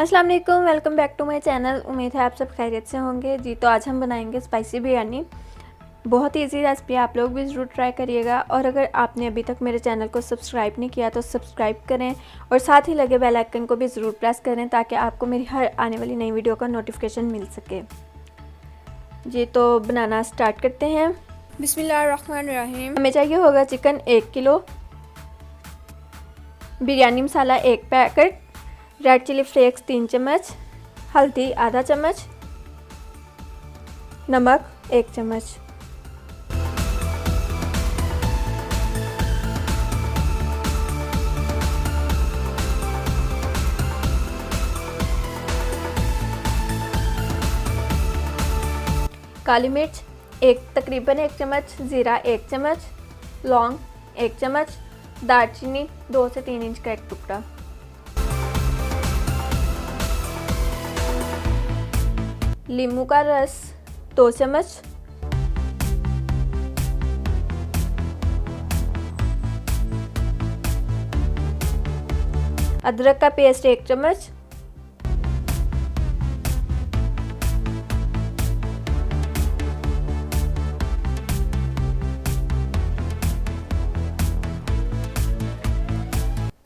अस्सलाम वालेकुम, welcome back to my channel. उम्मीद है आप सब खैरियत से होंगे जी। तो आज हम बनाएंगे स्पाइसी बिरयानी। बहुत ही ईजी रेसिपी है, आप लोग भी ज़रूर ट्राई करिएगा। और अगर आपने अभी तक मेरे चैनल को सब्सक्राइब नहीं किया तो सब्सक्राइब करें और साथ ही लगे बेल आइकन को भी ज़रूर प्रेस करें ताकि आपको मेरी हर आने वाली नई वीडियो का नोटिफिकेशन मिल सके जी। तो बनाना स्टार्ट करते हैं। बिस्मिल्लाहिर्रहमानिर्रहीम। हमें चाहिए होगा चिकन 1 किलो, बिरयानी मसाला 1 पैकेट, रेड चिली फ्लेक्स 3 चम्मच, हल्दी आधा चम्मच, नमक 1 चम्मच। काली मिर्च तकरीबन 1 चम्मच, ज़ीरा 1 चम्मच, लौंग 1 चम्मच, दालचीनी 2 से 3 इंच का 1 टुकड़ा। नींबू का रस 2 चम्मच, अदरक का पेस्ट 1 चम्मच,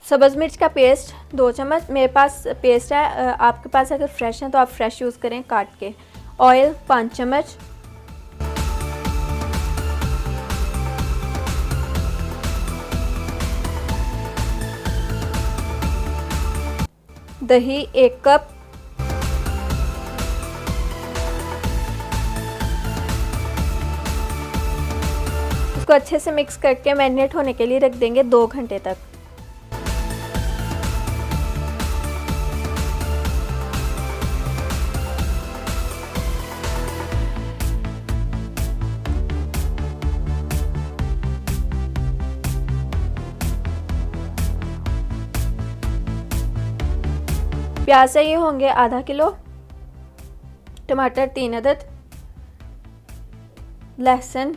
सब्ज़ मिर्च का पेस्ट 2 चम्मच। मेरे पास पेस्ट है, आपके पास अगर फ्रेश है तो आप फ्रेश यूज़ करें काट के। ऑयल 5 चम्मच, दही 1 कप, इसको अच्छे से मिक्स करके मैरिनेट होने के लिए रख देंगे 2 घंटे तक। प्याज चाहिए होंगे आधा किलो, टमाटर 3 अदद, लहसुन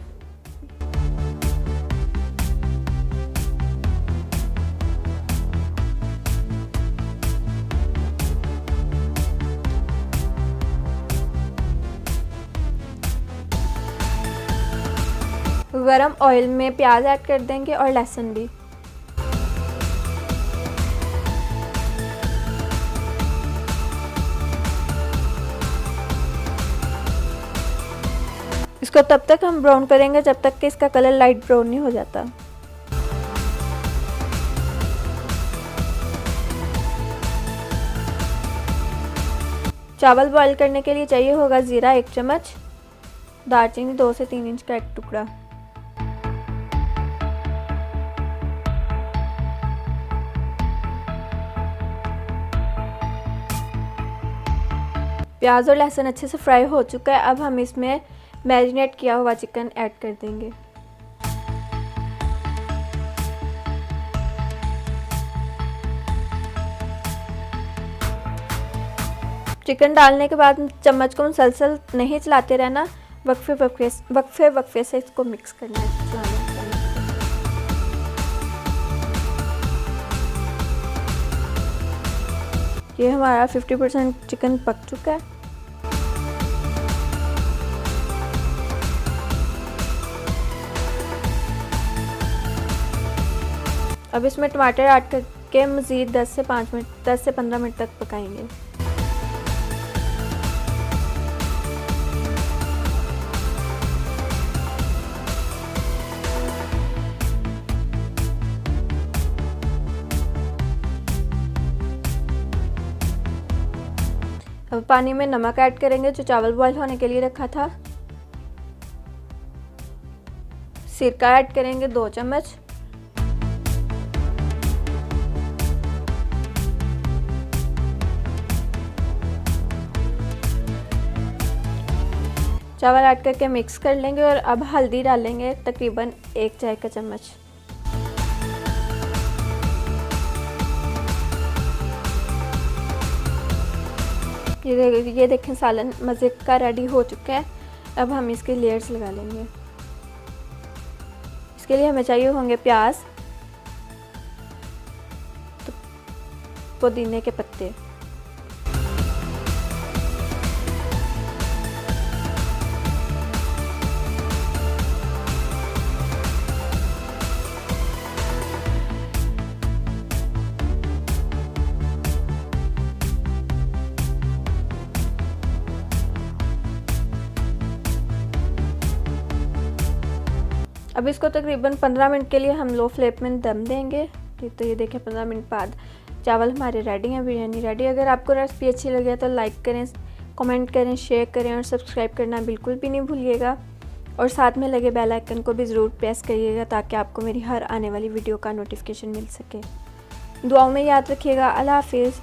गरम ऑयल में प्याज ऐड कर देंगे और लहसुन भी। इसको तब तक हम ब्राउन करेंगे जब तक कि इसका कलर लाइट ब्राउन नहीं हो जाता। चावल बॉईल करने के लिए चाहिए होगा ज़ीरा 1 चम्मच, दालचीनी 2 से 3 इंच का 1 टुकड़ा। प्याज और लहसुन अच्छे से फ्राई हो चुका है। अब हम इसमें मैरिनेट किया हुआ चिकन ऐड कर देंगे। चिकन डालने के बाद चम्मच को मुसलसल नहीं चलाते रहना, वक्फे से इसको मिक्स करना है। ये हमारा 50% चिकन पक चुका है। अब इसमें टमाटर ऐड करके मज़ीद 10 से 15 मिनट तक पकाएंगे। अब पानी में नमक ऐड करेंगे जो चावल बॉईल होने के लिए रखा था। सिरका ऐड करेंगे 2 चम्मच, चावल ऐड करके मिक्स कर लेंगे। और अब हल्दी डालेंगे तकरीबन 1 चाय का चम्मच। ये देखें सालन मज़े का रेडी हो चुका है। अब हम इसके लेयर्स लगा लेंगे। इसके लिए हमें चाहिए होंगे प्याज, पुदीने के पत्ते, अब इसको तकरीबन 15 मिनट के लिए हम लो फ्लेम में दम देंगे। तो ये देखें 15 मिनट बाद चावल हमारे रेडी हैं, बिरयानी रेडी। अगर आपको रेसिपी अच्छी लगे तो लाइक करें, कमेंट करें, शेयर करें और सब्सक्राइब करना बिल्कुल भी नहीं भूलिएगा। और साथ में लगे बेल आइकन को भी ज़रूर प्रेस करिएगा ताकि आपको मेरी हर आने वाली वीडियो का नोटिफिकेशन मिल सके। दुआओं में याद रखिएगा। अल्लाह हाफिज़।